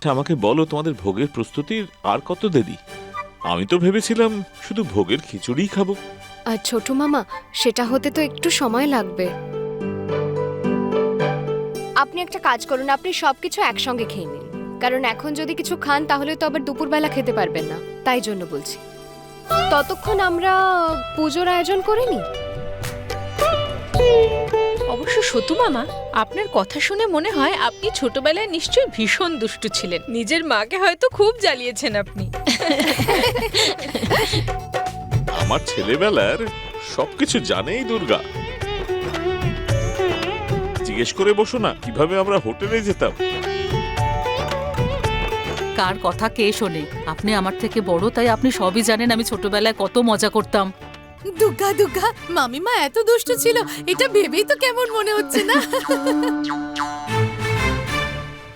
আমাকে বলো, তোমাদের ভোগের প্রস্তুতির আর কত দেরি? আমি তো ভেবেছিলাম শুধু ভোগের খিচুড়িই খাবো। আর ছোট মামা, সেটা হতে তো একটু সময় লাগবে। আপনি একটা কাজ করুন, আপনি সবকিছু একসঙ্গে খেয়ে নিন, কারণ এখন যদি কিছু খান তাহলে তো আবার দুপুরবেলা খেতে পারবেন না, তাই জন্য বলছি। ততক্ষণ আমরা পুজোর আয়োজন করে নিই। অবশ্য সতু মামা, আপনার কথা শুনে মনে হয় আপনি ছোটবেলায় নিশ্চয়ই ভীষণ দুষ্টু ছিলেন। নিজের মাকে হয়তো খুব জ্বালিয়েছেন আপনি। আমার ছেলেবেলার সবকিছু জানেই দুর্গা। জিজ্ঞেস করে বসো না কিভাবে আমরা হোটেলে যেতাম। কার কথা কে শোনে? আপনি আমার থেকে বড়, তাই আপনি সবই জানেন আমি ছোটবেলায় কত মজা করতাম। দুর্গা দুর্গা, মামিমা এত দুষ্টু ছিল, এটা ভেবেই তো কেমন মনে হচ্ছে না?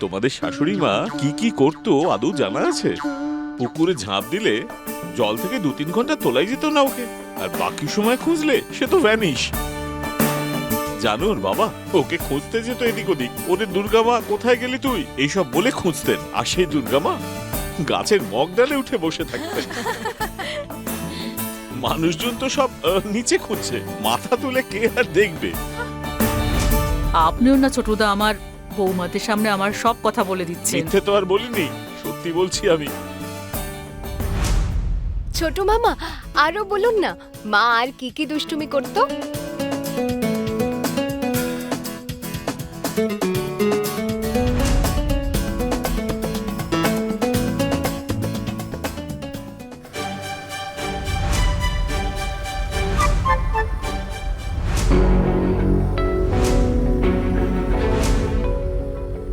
তোমাদের শাশুড়ি মা কি কি করতো আদৌ জানা আছে? পুকুরে ঝাঁপ দিলে জল থেকে 2-3 ঘন্টা তোলাই যেত না ওকে, আর বাকি সময় খুঁজলে সে তো ভ্যানিশ। জানো ওর বাবা ওকে খুঁজতে যেত এদিক ওদিক, ওদের দুর্গা মা কোথায় গেলি তুই এইসব বলে খুঁজতেন, আর সেই দুর্গা মা গাছের মগডালে উঠে বসে থাকতেন। মানুষজন তো সব নিচে খুঁজছে, মাথা তুলে কে আর দেখবে? আপনিও না ছোটদা আমার বৌমাদের সামনে আমার সব কথা বলে দিচ্ছেন। মিথ্যে তো আর বলিনি, সত্যি বলছি আমি। ছোট মামা, আরো বলুন না, মা আর কি কি দুষ্টুমি করতো?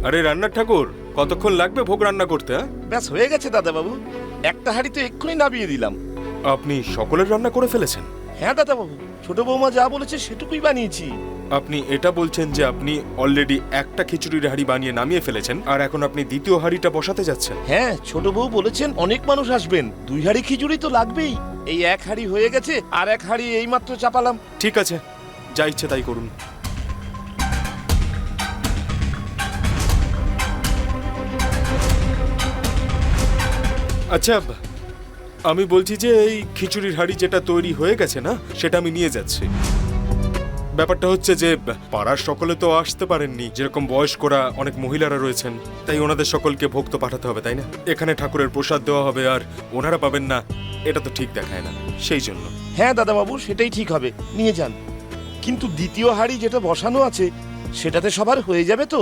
আরে রান্নার ঠাকুর, কতক্ষণ লাগবে ভোগ রান্না করতে? ব্যাস হয়ে গেছে দাদাবাবু, একটা হাঁড়ি তো এক্ষুনি নামিয়ে দিলাম। আপনি সকলের রান্না করে ফেলেছেন? হ্যাঁ দাদাবাবু, ছোট বৌমা যা বলেছে সেটুকুই বানিয়েছি। আপনি এটা বলছেন যে আপনি অলরেডি একটা খিচুড়ির হাঁড়ি বানিয়ে নামিয়ে ফেলেছেন, আর এখন আপনি দ্বিতীয় হাঁড়িটা বসাতে যাচ্ছেন? হ্যাঁ, ছোট বউ বলেছেন অনেক মানুষ আসবেন, 2 হাঁড়ি খিচুড়ি তো লাগবেই। এই 1 হাঁড়ি হয়ে গেছে, আর 1 হাঁড়ি এইমাত্র চাপালাম। ঠিক আছে, যা ইচ্ছে তাই করুন। আচ্ছা, আমি বলছি যে এই খিচুড়ির হাঁড়ি যেটা তৈরি হয়ে গেছে না, সেটা আমি নিয়ে যাচ্ছি। ব্যাপারটা হচ্ছে যে পাড়ার সকলে তো আসতে পারেননি, যেরকম বয়স্করা অনেক মহিলারা রয়েছেন, তাই ওনাদের সকলকে ভোগ তো পাঠাতে হবে, তাই না? এখানে ঠাকুরের প্রসাদ দেওয়া হবে আর ওনারা পাবেন না, এটা তো ঠিক দেখায় না, সেই জন্য। হ্যাঁ দাদাবাবু, সেটাই ঠিক হবে, নিয়ে যান। কিন্তু দ্বিতীয় হাঁড়ি যেটা বসানো আছে সেটাতে সবার হয়ে যাবে তো?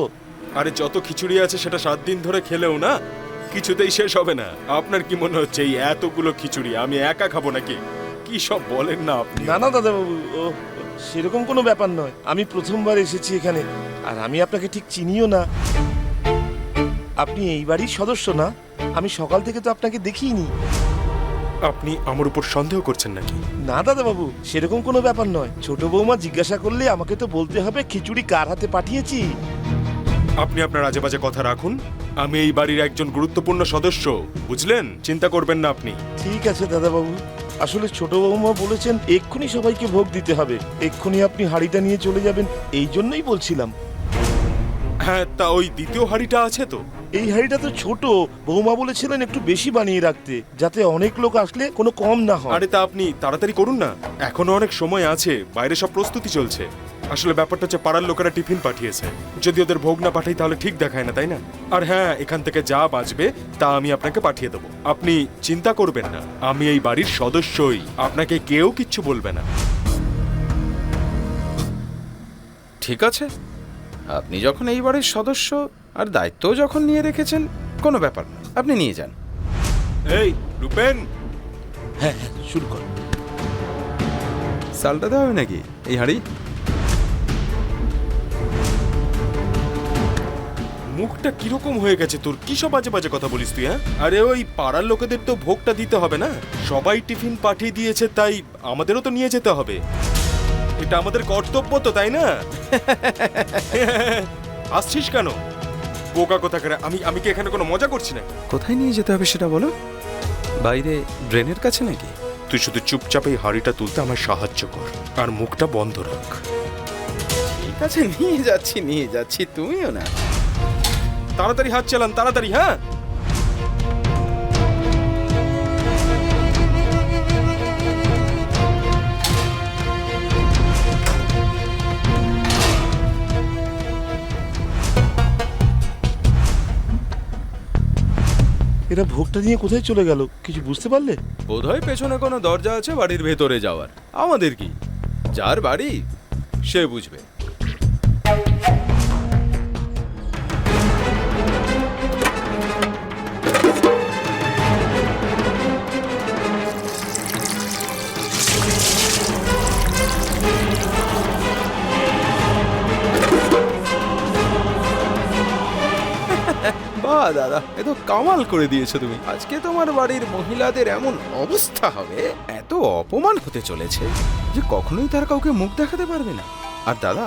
আরে যত খিচুড়ি আছে সেটা 7 দিন ধরে খেলেও না কিছুতেই শেষ হবে না। আপনার কি মনে হচ্ছে এই এতগুলো খিচুড়ি আমি একা খাবো নাকি? কি সব বলেন না আপনি। না না দাদাবাবু, সেরকম কোনো ব্যাপার নয়। আমি প্রথমবার এসেছি এখানে, আর আমি আপনাকে ঠিক চিনিও না। আপনি এই বাড়ির সদস্য না? আমি সকাল থেকে তো আপনাকে দেখিনি। আপনি আমার উপর সন্দেহ করছেন নাকি? না দাদাবাবু, সেরকম কোনো ব্যাপার নয়। ছোট বৌমা জিজ্ঞাসা করলে আমাকে তো বলতে হবে খিচুড়ি কার হাতে পাঠিয়েছি। আপনি আপনার আজে বাজে কথা রাখুন। আমি এই বাড়ির একজন গুরুত্বপূর্ণ সদস্য, বুঝলেন? চিন্তা করবেন না আপনি। ঠিক আছে দাদাবাবু, আসলে ছোট বৌমা বলেছেন এক্ষুনি সবাইকে ভোগ দিতে হবে, এক্ষুনি আপনি হাঁড়িটা নিয়ে চলে যাবেন, এই জন্যই বলছিলাম। হ্যাঁ, তা ওই দ্বিতীয় হাঁড়িটা আছে তো? এই হাঁড়িটা তো ছোট, বৌমা বলেছিলেন একটু বেশি বানিয়ে রাখতে, যাতে অনেক লোক আসলে কোনো কম না হয়। আরে তা আপনি তাড়াতাড়ি করুন না, এখনো অনেক সময় আছে, বাইরে সব প্রস্তুতি চলছে। আসলে ব্যাপারটা হচ্ছে পাড়ার লোকেরা টিফিন পাঠিয়েছে, যদি ওদের ভোগ না পাঠাই তাহলে ঠিক দেখায় না, তাই না? আর হ্যাঁ, এখান থেকে যা বাঁচবে তা আমি আপনাকে পাঠিয়ে দেবো, আপনি চিন্তা করবেন না। আমি এই বাড়ির সদস্যই, আপনাকে কেউ কিচ্ছু বলবে না। ঠিক আছে, আপনি যখন এই বাড়ির সদস্য আর দায়িত্ব যখন নিয়ে রেখেছেন, কোনো ব্যাপার না, আপনি নিয়ে যান। এই রূপেন, হ্যাঁ হ্যাঁ, শুরু কর। সালটা দেওয়া হবে নাকি এই হাঁড়ি? মুখটা কিরকম হয়ে গেছে তোর? কি সব বাজে বাজে কথা বলিস তুই? হ্যাঁ, আরে ওই পাড়ার লোকেদের তো ভোগটা দিতে হবে না? সবাই টিফিন পাঠিয়ে দিয়েছে, তাই আমাদেরও তো নিয়ে যেতে হবে, এটা আমাদের কর্তব্য তো, তাই না? আসছিস কেন বোকা কোথাকার? আমি কি এখানে কোনো মজা করছি না? কোথায় নিয়ে যেতে হবে সেটা বলো। বাইরে ড্রেনের কাছে নাকি? তুই শুধু চুপচাপ এই হাঁড়িটা তুলতে আমার সাহায্য কর, আর মুখটা বন্ধ রাখ। ঠিক আছে, নিয়ে যাচ্ছি, তুমিও না। তাড়াতাড়ি হাত চালান, তাড়াতাড়ি। হ্যাঁ, লোকেরা ভোগটা নিয়ে কোথায় চলে গেল কিছু বুঝতে পারলে? বোধহয় পেছনে কোনো দরজা আছে বাড়ির ভেতরে যাওয়ার। আমাদের কি, যার বাড়ি সে বুঝবে। বাহ দাদা, এ তো কামাল করে দিয়েছো তুমি। আজকে তোমার বাড়ির মহিলাদের এমন অবস্থা হবে, এত অপমান হতে চলেছে যে কখনোই তার কাউকে মুখ দেখাতে পারবে না। আর দাদা,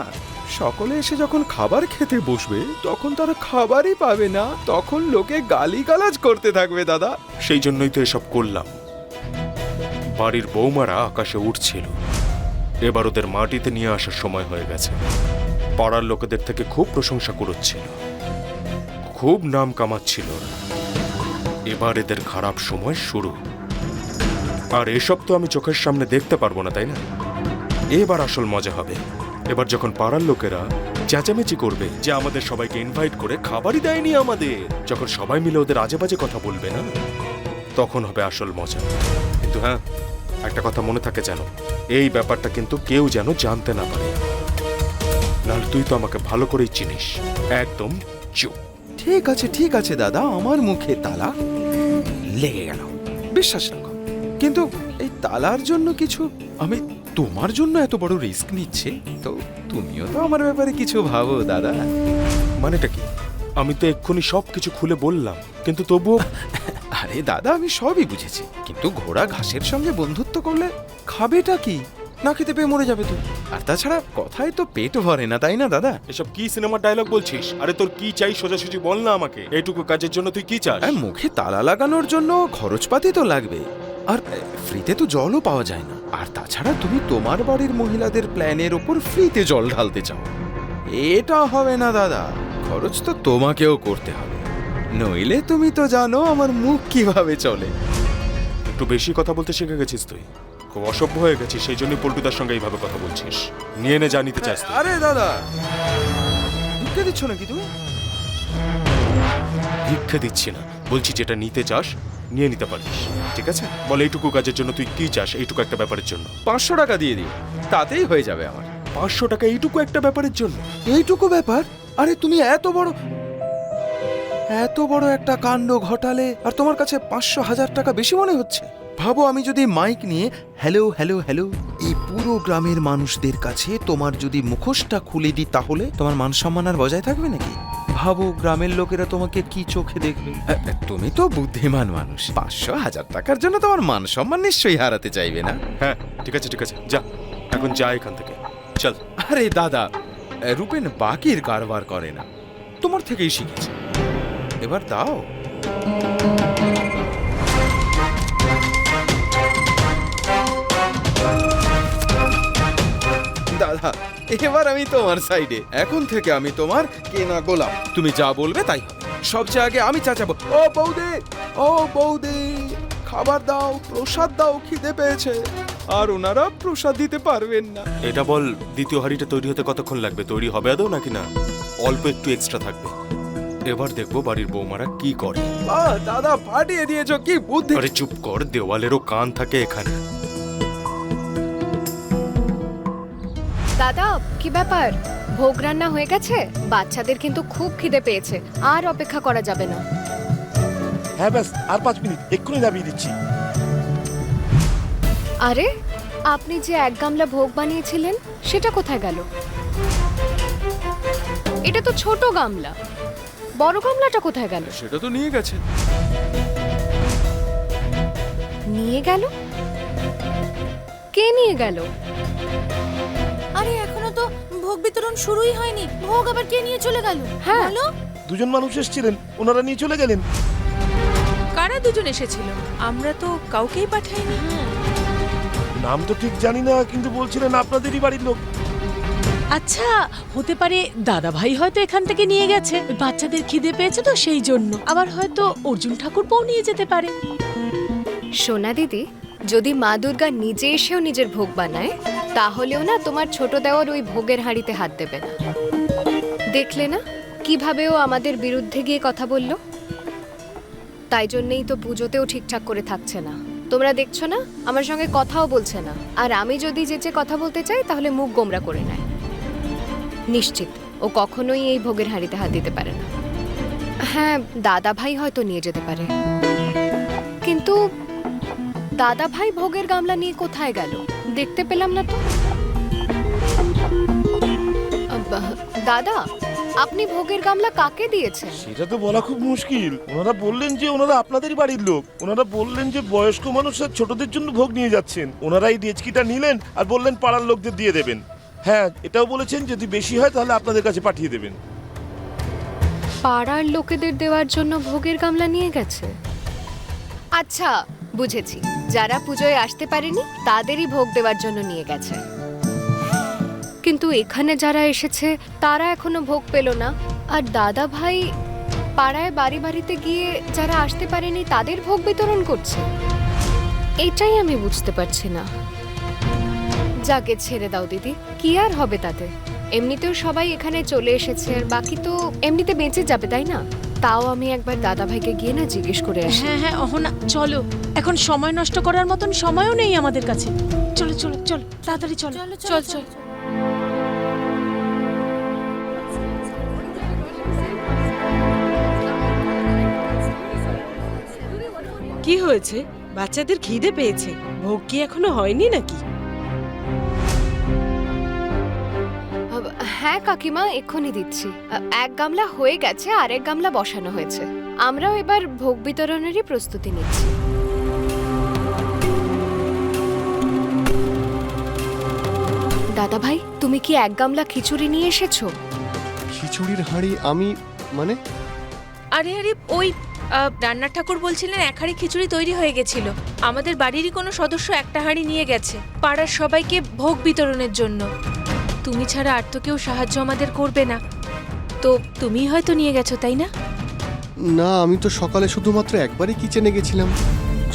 সকলে এসে যখন খাবার খেতে বসবে তখন তারা খাবারই পাবে না, তখন লোকে গালিগালাজ করতে থাকবে দাদা। সেই জন্যই তো এসব করলাম। বাড়ির বৌমারা আকাশে উঠছিল, এবার ওদের মাটিতে নিয়ে আসার সময় হয়ে গেছে। পাড়ার লোকেদের থেকে খুব প্রশংসা কুড়োচ্ছিল, খুব নাম কামাচ্ছিল। এবার এদের খারাপ সময় শুরু। আর এসব তো আমি চোখের সামনে দেখতে পারবো না, তাই না? এবার আসল মজা হবে। এবার যখন পাড়ার লোকেরা চেঁচামেচি করবে যে আমাদের সবাইকে ইনভাইট করে খাবারই দেয়নি আমাদের, যখন সবাই মিলে ওদের আজে বাজে কথা বলবে না, তখন হবে আসল মজা। কিন্তু হ্যাঁ, একটা কথা মনে থাকে যেন, এই ব্যাপারটা কিন্তু কেউ যেন জানতে না পারে। নাহলে তুই তো আমাকে ভালো করেই চিনিস। একদম চুপ। ঠিক আছে দাদা, আমার মুখে তালা লেগে গেল, বিশ্বাস রাখো। কিন্তু এই তালার জন্য কিছু, আমি তোমার জন্য এত বড় রিস্ক নিচ্ছি, তো তুমিও তো আমার ব্যাপারে কিছু ভাবো দাদা। মানেটা কি? আমি তো এক্ষুনি সব কিছু খুলে বললাম, কিন্তু তবুও। আরে দাদা, আমি সবই বুঝেছি, কিন্তু ঘোড়া ঘাসের সঙ্গে বন্ধুত্ব করলে খাবেটা কি? না খেতে পেয়ে মরে যাবে তো। আর তাছাড়া কথায় তো পেট ভরে না, তাই না দাদা? এসব কি সিনেমার ডায়লগ বলছিস? আরে তোর কি চাই সোজাসুজি বল না আমাকে। এইটুকু কাজের জন্য তুই কি চাস? মুখে তালা লাগানোর জন্য খরচপাতি তো লাগবে, আর ফ্রিতে তো জলও পাওয়া যায় না। আর তাছাড়া তুমি তোমার বাড়ির মহিলাদের প্ল্যানের ওপর ফ্রিতে জল ঢালতে চাও, এটা হবে না দাদা। খরচ তো তোমাকেও করতে হবে, নইলে তুমি তো জানো আমার মুখ কিভাবে চলে। একটু বেশি কথা বলতে শিখে গেছিস তুই, খুব অসভ্য হয়ে গেছিস। সেই জন্যই পল্টুদার সঙ্গে এইভাবে কথা বলছিস। নিয়ে নে, যা নিতে চাস তুই। আরে দাদা, ঢুকে দিচ্ছ নাকি তুমি? ভিক্ষে দিচ্ছি না, বলছি যেটা নিতে চাস নিয়ে নিতে পারিস, ঠিক আছে? বল এইটুকু কাজের জন্য তুই কি চাস? এইটুকু একটা ব্যাপারের জন্য 500 টাকা দিয়ে দিও, তাতেই হয়ে যাবে আমার। 500 টাকা এইটুকু একটা ব্যাপারের জন্য? এইটুকু ব্যাপার? আরে তুমি এত বড় একটা কাণ্ড ঘটালে, আর তোমার কাছে 500,000 টাকা বেশি মনে হচ্ছে? ভাবো, আমি যদি মাইক নিয়ে হ্যালো হ্যালো হ্যালো এই পুরো গ্রামের মানুষদের কাছে তোমার যদি মুখোশটা খুলে দিই, তাহলে তোমার মান সম্মান আর বজায় থাকবে নাকি? ভাবো, গ্রামের লোকেরা তোমাকে কি চোখে দেখবে। তুমি তো বুদ্ধিমান মানুষ, 500,000 টাকার জন্য তোমার মান সম্মান নিশ্চয়ই হারাতে চাইবে না। হ্যাঁ, ঠিক আছে, যা, এখন যা এখান থেকে, চল। আরে দাদা, রূপেন বাকির কারবার করে না, তোমার থেকেই শিখেছে। এবার দাও। দাদা, এবার আমি তোমার সাইডে। এখন থেকে আমি তোমার কেনা গোলাম, তুমি যা বলবে তাই হবে। সবচেয়ে আগে আমি চাচাবো, ও বৌদি খাবার দাও, প্রসাদ দাও, খিদে পেয়েছে। আর ওনারা প্রসাদ দিতে পারবেন না। এটা বল, দ্বিতীয় হাঁড়িটা তৈরি হতে কতক্ষণ লাগবে? তৈরি হবে আদৌ নাকি না? অল্প একটু এক্সট্রা থাকবে। এবার দেখবো বাড়ির বৌমারা কি করে। দাদা, ফাটিয়ে দিয়েছো, কি বুদ্ধি। আরে চুপ কর, দেওয়ালেরও কান থাকে এখানে। দাদা, কি ব্যাপার? ভোগ রান্না হয়ে গেছে? বাচ্চাদের কিন্তু খুব খিদে পেয়েছে, আর অপেক্ষা করা যাবে না। হ্যাঁ ব্যাস, আর 5 মিনিট, এক্ষুনি নামিয়ে দিচ্ছি। আরে, আপনি যে 1 গামলা ভোগ বানিয়েছিলেন সেটা কোথায় গেল? এটা তো ছোট গামলা, বড় গামলাটা কোথায় গেল? সেটা তো নিয়ে গেছে। নিয়ে গেল? কে নিয়ে গেল? আরে এখনো তো ভোগ বিতরণ শুরুই হয়নি, ভোগ আবার কে নিয়ে চলে গেল? হ্যাঁ। বলো। দুজন মানুষ এসেছিলেন, ওনারা নিয়ে চলে গেলেন। কারা দুজন এসেছিল? আমরা তো কাউকেই পাঠাইনি। নাম তো ঠিক জানি না, কিন্তু বলছিলেন আপনাদেরই বাড়ির লোক। আচ্ছা, হতে পারে দাদা ভাই হয়তো এখান থেকে নিয়ে গেছে, বাচ্চাদের খিদে পেয়েছে তো সেই জন্য। আবার হয়তো অর্জুন ঠাকুরপোও নিয়ে যেতে পারে। সোনা দিদি, যদি মা দুর্গা নিজে এসেও নিজের ভোগ বানায়, তাহলেও না তোমার ছোট দেওয়ার ওই ভোগের হাঁড়িতে হাত দেবে না। দেখলে না কিভাবে ও আমাদের বিরুদ্ধে গিয়ে কথা বলল? তাই জন্যই তো পুজোতেও ঠিকঠাক করে থাকছে না। তোমরা দেখছো না, আমার সঙ্গে কথাও বলছে না। আর আমি যদি যেচে কথা বলতে চাই তাহলে মুখ গোমরা করে নেয়। নিশ্চিত ও কখনোই এই ভোগের হাঁড়িতে হাত দিতে পারে না। হ্যাঁ, দাদা ভাই হয়তো নিয়ে যেতে পারে, কিন্তু দাদা ভাই ভোগের গামলা নিয়ে কোথায় গেল দেখতে পেলাম না তো। দাদা, আপনি ভোগের গামলা কাকে দিয়েছেন? সেটা তো বলা খুব মুশকিল। ওনারা বললেন যে ওনারা আপনাদেরই বাড়ির লোক। ওনারা বললেন যে বয়স্ক মানুষ আর ছোটদের জন্য ভোগ নিয়ে যাচ্ছেন। ওনারা এই ডেচকিটা নিলেন আর বললেন পাড়ার লোকদের দিয়ে দেবেন। হ্যাঁ, এটাও বলেছেন যদি বেশি হয় তাহলে আপনাদের কাছে পাঠিয়ে দেবেন। পাড়ার লোকেদের দেওয়ার জন্য ভোগের গামলা নিয়ে গেছে। আচ্ছা, বুঝেছি, যারা পুজোয় আসতে পারেনি তাদেরই ভোগ দেওয়ার জন্য নিয়ে গেছে। কিন্তু এখানে যারা এসেছে তারা এখনো ভোগ পেল না, আর দাদা ভাই পাড়ায় বাড়ি বাড়িতে গিয়ে যারা আসতে পারেনি তাদের ভোগ বিতরণ করছে। এটাই আমি বুঝতে পারছি না। যাকে ছেড়ে দাও দিদি, কি আর হবে তাতে? এমনিতেও সবাই এখানে চলে এসেছে, আর বাকি তো এমনিতে বেঁচে যাবে, তাই না? তাও আমি একবার দাদা ভাইকে গিয়ে না জিজ্ঞেস করে আসি। হ্যাঁ হ্যাঁ অহনা, চলো, এখন সময় নষ্ট করার মতন সময়ও নেই আমাদের কাছে। চলো চলো চলো, তাড়াতাড়ি চলো, চল চল। কি হয়েছে? বাচ্চাদের খিদে পেয়েছে, ভোগ কি এখনো হয়নি নাকি? হ্যাঁ কাকিমা, এক্ষুনি দিচ্ছি। এক গামলা হয়ে গেছে, আরেক গামলা বসানো হয়েছে। আমরাও এবার ভোগ বিতরণেরই প্রস্তুতি নিচ্ছি। দাদা ভাই, তুমি কি এক গামলা খিচুড়ি নিয়ে এসেছো? খিচুড়ির হাঁড়ি? আমি মানে? আরে আরে, ওই রান্নার ঠাকুর বলছিলেন এক হাঁড়ি খিচুড়ি তৈরি হয়ে গেছিল। আমাদের বাড়িরই কোনো সদস্য একটা হাঁড়ি নিয়ে গেছে পাড়ার সবাইকে ভোগ বিতরণের জন্য। তুমি ছাড়া আর তো কেউ সাহায্য আমাদের করবে না, তো তুমিই হয়তো নিয়ে গেছো, তাই না? না, আমি তো সকালে শুধুমাত্র একবারই কিচেনে গেছিলাম।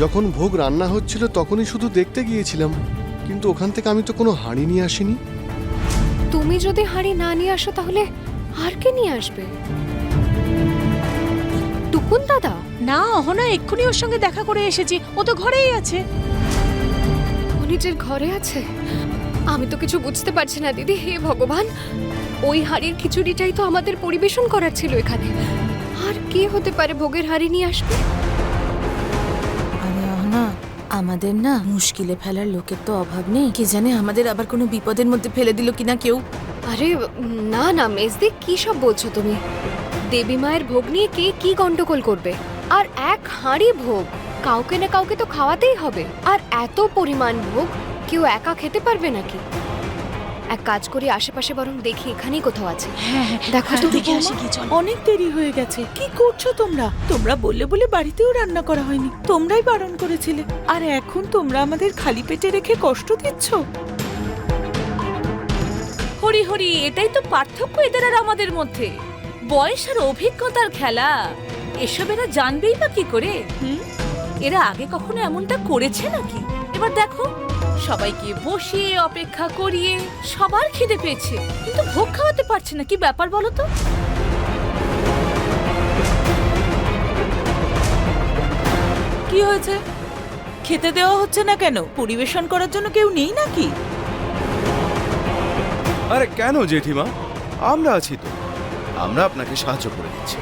যখন ভোগ রান্না হচ্ছিল তখনই শুধু দেখতে গিয়েছিলাম, কিন্তু ওখান থেকে আমি তো কোনো হাঁড়ি নিয়ে আসিনি। তুমি যদি হাঁড়ি না নিয়ে আসো তাহলে আর কে নিয়ে আসবে? টুকুন দাদা? না অহনা, এক্ষুনি ওর সঙ্গে দেখা করে এসেছি, ও তো ঘরেই আছে। ও নিজের ঘরে আছে? আমি তো কিছু বুঝতে পারছি না দিদি। হে ভগবান, ওই হাঁড়ির খিচুড়িটাই তো আমাদের পরিবেশন করার ছিল এখানে। আর কে হতে পারে ভোগের হাঁড়ি নিয়ে আসবে? আরে অহনা, আমাদের না মুশকিলে ফেলার লোকের তো অভাব নেই। কি জানে আমাদের আবার কোনো বিপদের মধ্যে ফেলে দিল কিনা কেউ। আরে না না মেজদি, কি সব বলছো তুমি? দেবী মায়ের ভোগ নিয়ে কে কি গন্ডগোল করবে? আর এক হাঁড়ি ভোগ কাউকে না কাউকে তো খাওয়াতেই হবে। আর এত পরিমাণ ভোগ কেউ একা খেতে পারবে নাকি? এক কাজ করি, আশেপাশে বরং দেখি এখানেই কোথাও আছে। হ্যাঁ দেখো তো দেখে আসি কি, চল। অনেক দেরি হয়ে গেছে। কি করছো তোমরা? তোমরা বললে বলে বাড়িতেও রান্না করা হয়নি, তোমরাই বারণ করেছিলে। আর এখন তোমরা আমাদের খালি পেটে রেখে কষ্ট দিচ্ছ। হরি হরি, এটাই তো পার্থক্য এদের আর আমাদের মধ্যে। বয়স আর অভিজ্ঞতার খেলা। এসব এরা জানবেই বা কি করে? এরা আগে কখনো এমনটা করেছে নাকি? এবার দেখো, সবাইকে বসিয়ে অপেক্ষা করিয়ে সবার খিদে পেয়েছে, কিন্তু ভোগ খাওয়াতে পারছে না। কি ব্যাপার বলো তো? কি হয়েছে? খেতে দেওয়া হচ্ছে না কেন? পরিবেশন করার জন্য কেউ নেই নাকি? আরে কেন জেঠিমা, আমরা আছি তো, আমরা আপনাকে সাহায্য করে দিচ্ছি।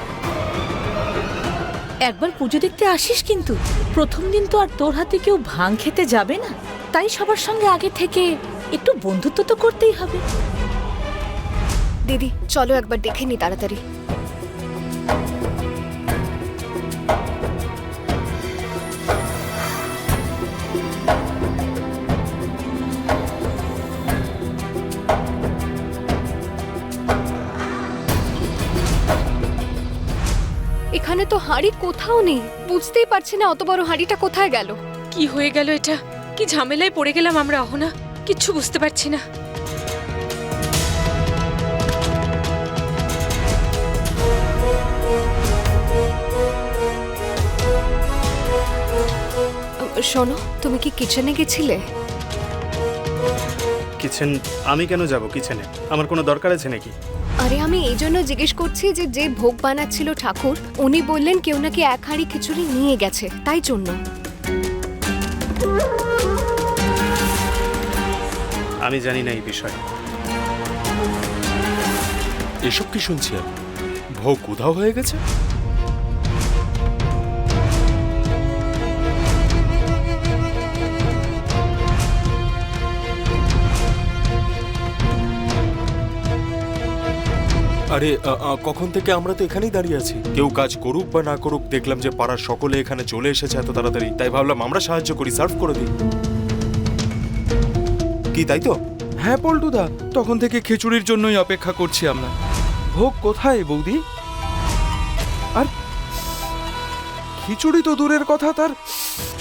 একবার পুজো দেখতে আসিস, কিন্তু প্রথম দিন তো আর তোর হাতে কেউ ভাং খেতে যাবে না। তাই সবার সঙ্গে আগে থেকে একটু বন্ধুত্ব তো করতেই হবে। দিদি চলো একবার দেখে নি তাড়াতাড়ি। এখানে তো হাঁড়ি কোথাও নেই, বুঝতেই পারছি না অত বড় হাঁড়িটা কোথায় গেল। কি হয়ে গেল এটা? কি ঝামেলায় পড়ে গেলাম আমরা অহনা, কিচ্ছু বুঝতে পারছি না। শোনো, তুমি কি কিচেনে গেছিলে? কিচেন? আমি কেন যাব কিচেনে? আমার কোনো দরকার আছে নাকি? আরে আমি এই জন্য জিজ্ঞেস করছি যে যে ভোগ বানাচ্ছিল ঠাকুর উনি বললেন কেউ নাকি এক হাঁড়ি খিচুড়ি নিয়ে গেছে, তাই জন্য। আমি জানি না এই বিষয়ে। এসব কি শুনছি আমি? ভোগ উধাও হয়ে গেছে? আরে কখন থেকে আমরা তো এখানেই দাঁড়িয়ে আছি, কেউ কাজ করুক বা না করুক, দেখলাম যে পাড়ার সকলে এখানে চলে এসেছে এত তাড়াতাড়ি, তাই ভাবলাম আমরা সাহায্য করি, সার্ভ করে দিই। কি তাই তো? হ্যাঁ পল্টুদা, তখন থেকে খিচুড়ির জন্যই অপেক্ষা করছি আমরা। ভোগ কোথায় বৌদি? আর খিচুড়ি তো দূরের কথা, তার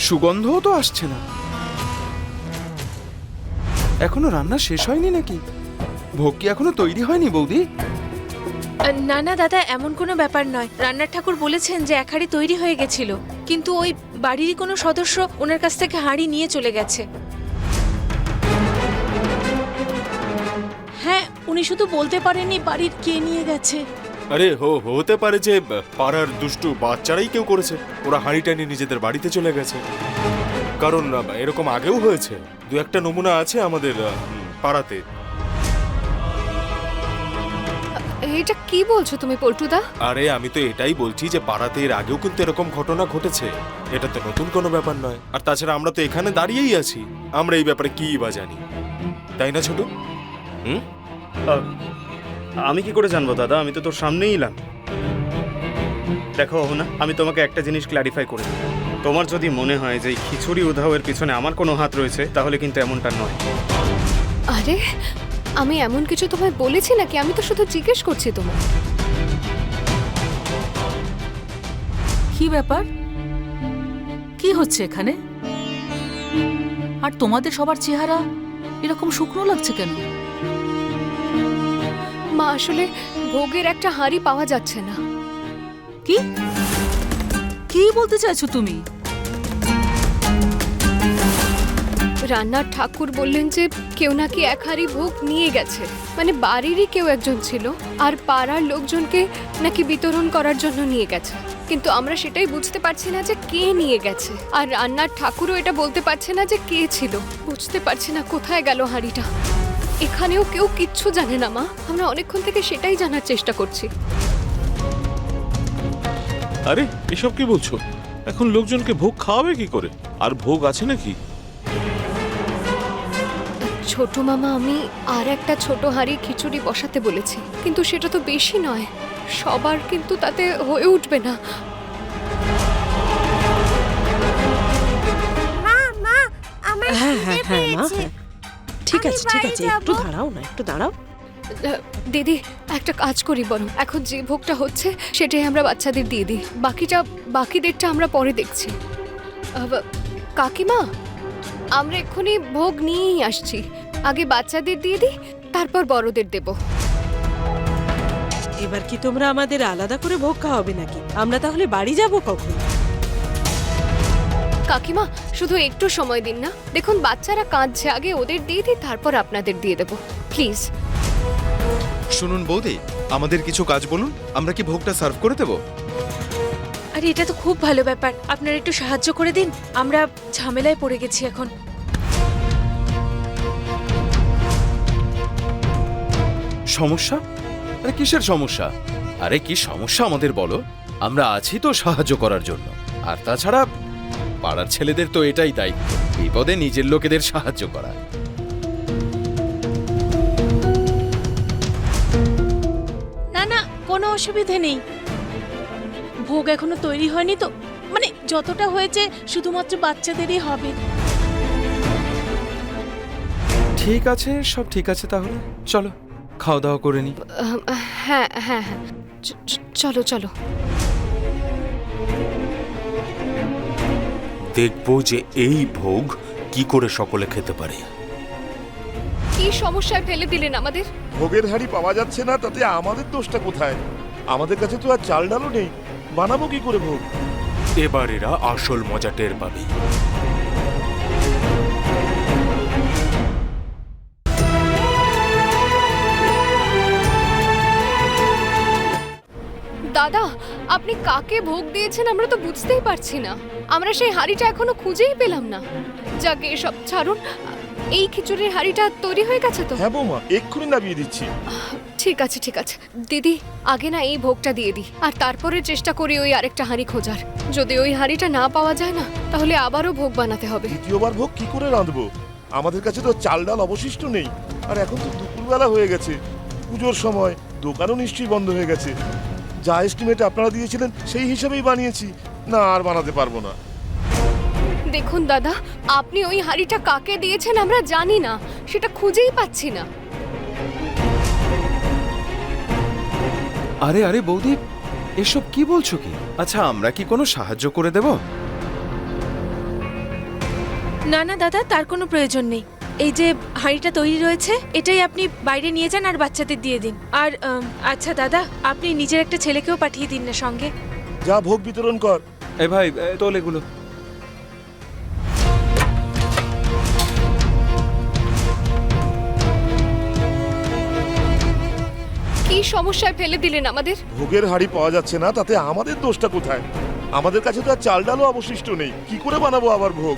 সুগন্ধও তো আসছে না। এখনো রান্না শেষ হয়নি নাকি? ভোগ কি এখনো তৈরি হয়নি বৌদি? না না দাদা, এমন কোনো ব্যাপার নয়। রান্নার ঠাকুর বলেছেন যে এক হাঁড়ি তৈরি হয়ে গেছিল, কিন্তু ওই বাড়িরই কোনো সদস্য ওনার কাছ থেকে হাঁড়ি নিয়ে চলে গেছে। হ্যাঁ, উনি শুধু বলতে পারেননি বাড়ির কে নিয়ে গেছে। আরে হতে পারে যে পাড়ার দুষ্টু বাচ্চারাই কেউ করেছে, ওরা হাঁড়িটা নিয়ে নিজেদের বাড়িতে চলে গেছে। কারণ এরকম আগেও হয়েছে, দু একটা নমুনা আছে আমাদের পাড়াতে। এটা কি বলছো তুমি পল্টুদা? আরে আমি তো এটাই বলছি যে পাড়াতে এর আগেও কিন্তু এরকম ঘটনা ঘটেছে, এটা তো নতুন কোনো ব্যাপার নয়। আর তাছাড়া আমরা তো এখানে দাঁড়িয়েই আছি, আমরা এই ব্যাপারে কি বা জানি, তাই না ছোট? আমি কি করে জানবো দাদা, আমি তো তোর সামনেই এলাম। দেখো না, আমি তোমাকে একটা জিনিস ক্ল্যারিফাই করে দিই। তোমার যদি মনে হয় যে এই খিচুড়ি উধাওয়ের পিছনে আমার কোনো হাত রয়েছে, তাহলে কিন্তু এমনটা নয়। আরে আমি এমন কিছু তোমায় বলেছি নাকি? আমি তো শুধু জিজ্ঞেস করছি তোমায়। কি ব্যাপার? কি হচ্ছে এখানে? আর তোমাদের সবার চেহারা এরকম শুকনো লাগছে কেন? মা, আসলে ভোগের একটা হাঁড়ি পাওয়া যাচ্ছে না। কি কি বলতে চাইছো তুমি? রান্নার ঠাকুর বললেন যে কেউ নাকি এক হাঁড়ি ভোগ নিয়ে গেছে, মানে বাড়িরই কেউ একজন ছিল, আর পাড়ার লোকজনকে নাকি বিতরণ করার জন্য নিয়ে গেছে। কিন্তু আমরা সেটাই বুঝতে পারছি না যে কে নিয়ে গেছে, আর রান্নার ঠাকুরও এটা বলতে পারছে না যে কে ছিল। বুঝতে পারছি না কোথায় গেল হাঁড়িটা। এখানেও কেউ কিচ্ছু জানে না মা, আমরা অনেকক্ষণ থেকে সেটাই জানার চেষ্টা করছি। আরে এসব কি বলছো? এখন লোকজনকে ভোগ খাওয়াবে কি করে? আর ভোগ আছে নাকি? ছোট মামা, আমি আর একটা ছোট হাঁড়ি খিচুড়ি বসাতে বলেছি, কিন্তু সেটা তো বেশি নয়, সবার কিন্তু তাতে হয়ে উঠবে না। হ্যাঁ হ্যাঁ হ্যাঁ মা, হ্যাঁ। ঠিক আছে ঠিক আছে, একটু দাঁড়াও না, একটু দাঁড়াও। দিদি, একটা কাজ করি বরং, এখন যে ভোগটা হচ্ছে সেটাই আমরা বাচ্চাদের দিয়ে দিই, বাকিদেরটা আমরা পরে দেখছি। কাকিমা, আমরা এক্ষুনি ভোগ নিয়েই আসছি, আগে বাচ্চাদের দিয়ে দিই, তারপর বড়দের দেব। এবার কি তোমরা আমাদের আলাদা করে ভোগ খাওয়াবে নাকি? আমরা তাহলে বাড়ি যাব কখন? কাকিমা, শুধু একটু সময় দিন না, দেখুন বাচ্চারা কাঁদছে, আগে ওদের দিয়ে দিই, তারপর আপনাদের দিয়ে দেব, প্লিজ। শুনুন বৌদি, আমাদের কিছু কাজ বলুন, আমরা কি ভোগটা সার্ভ করে দেব? আরে এটা তো খুব ভালো ব্যাপার, আপনারা একটু সাহায্য করে দিন, আমরা ঝামেলায় পড়ে গেছি এখন। সমস্যা? আরে কিসের সমস্যা? আরে কি সমস্যা আমাদের বলো, আমরা আছি তো সাহায্য করার জন্য। আর তাছাড়া পাড়ার ছেলেদের তো এটাই দায়িত্ব, বিপদে নিজের লোকেদের সাহায্য করা। না না, কোনো অসুবিধে নেই। ভোগ এখনো তৈরি হয়নি তো, মানে যতটা হয়েছে শুধুমাত্র বাচ্চাদেরই হবে। ঠিক আছে, সব ঠিক আছে, তাহলে চলো খাওয়া দাওয়া করে নি। হ্যাঁ হ্যাঁ হ্যাঁ, চলো চলো। দেখবো যে এই ভোগ কি করে সকলে খেতে পারে। কি সমস্যায় ফেলে দিলেন আমাদের? ভোগের হাঁড়ি পাওয়া যাচ্ছে না, তাতে আমাদের দোষটা কোথায়? আমাদের কাছে তো আর চাল ডালও নেই, বানাবো কি করে ভোগ? এবার এরা আসল মজা টের পাবে। দাদা, আপনি কাকে ভোগ দিয়েছেন আমরা তো বুঝতেই পারছি না। আমরা সেই হাঁড়িটা এখনো খুঁজেই পেলাম না। যাকে এসব ছাড়ুন, এই খিচুড়ির হাঁড়িটা তৈরি হয়ে গেছে তো? হ্যাঁ বৌমা, এক্ষুনি নামিয়ে দিচ্ছি। ঠিক আছে ঠিক আছে দিদি, আগে না এই ভোগটা দিয়ে দিই, আর তারপরে চেষ্টা করি ওই আরেকটা হাঁড়ি খোঁজার। যদি ওই হাঁড়িটা না পাওয়া যায় না, তাহলে আবারও ভোগ বানাতে হবে। দ্বিতীয়বার ভোগ কি করে রাঁধবো? আমাদের কাছে তো চাল ডাল অবশিষ্ট নেই, আর এখন তো দুপুরবেলা হয়ে গেছে, পুজোর সময়, দোকানও নিশ্চয়ই বন্ধ হয়ে গেছে। যা এস্টিমেট আপনারা দিয়েছিলেন সেই হিসাবেই বানিয়েছি, না আর বানাতে পারবো না। দেখুন দাদা, আপনি ওই হাঁড়িটা কাকে দিয়েছেন আমরা জানি না, সেটা খুঁজেই পাচ্ছি না। আরে আরে বৌদি, এসব কি বলছো কি? আচ্ছা, আমরা কি কোনো সাহায্য করে দেব? না না দাদা, তার কোনো প্রয়োজন নেই। এই যে হাঁড়িটা তৈরি রয়েছে, এটাই আপনি বাইরে নিয়ে যান আর বাচ্চাদের দিয়ে দিন। আর আচ্ছা দাদা, আপনি নিজের একটা ছেলেকেও পাঠিয়ে দিন না সঙ্গে। যা ভোগ বিতরণ কর। এ ভাই, তোল এগুলো। কি সমস্যায় ফেলে দিলেন আমাদের? ভোগের হাঁড়ি পাওয়া যাচ্ছে না, তাতে আমাদের দোষটা কোথায়? আমাদের কাছে তো আর চাল ডালও অবশিষ্ট নেই, কি করে বানাবো আবার ভোগ?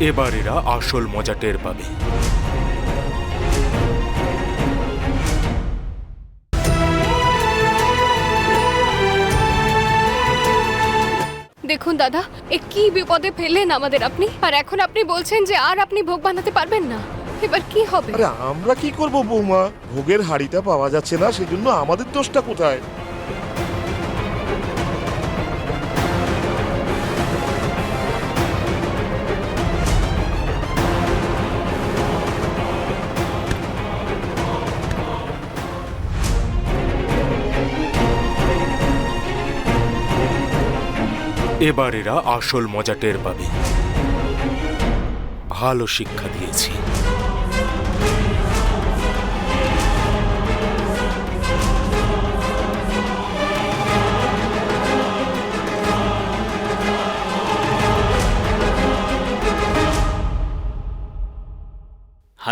এবার এরা আসল মজা টের পাবে। দেখুন দাদা, এ কি বিপদে ফেললেন আমাদের আপনি। আর এখন আপনি বলছেন যে আর আপনি ভোগ বানাতে পারবেন না। এবার কি হবে? আরে আমরা কি করব বৌমা? ভোগের হাঁড়িটা পাওয়া যাচ্ছে না, সেজন্য আমাদের দোষটা কোথায়? এবার এরা আসল মজা টের পাবে। ভালো শিক্ষা দিয়েছি।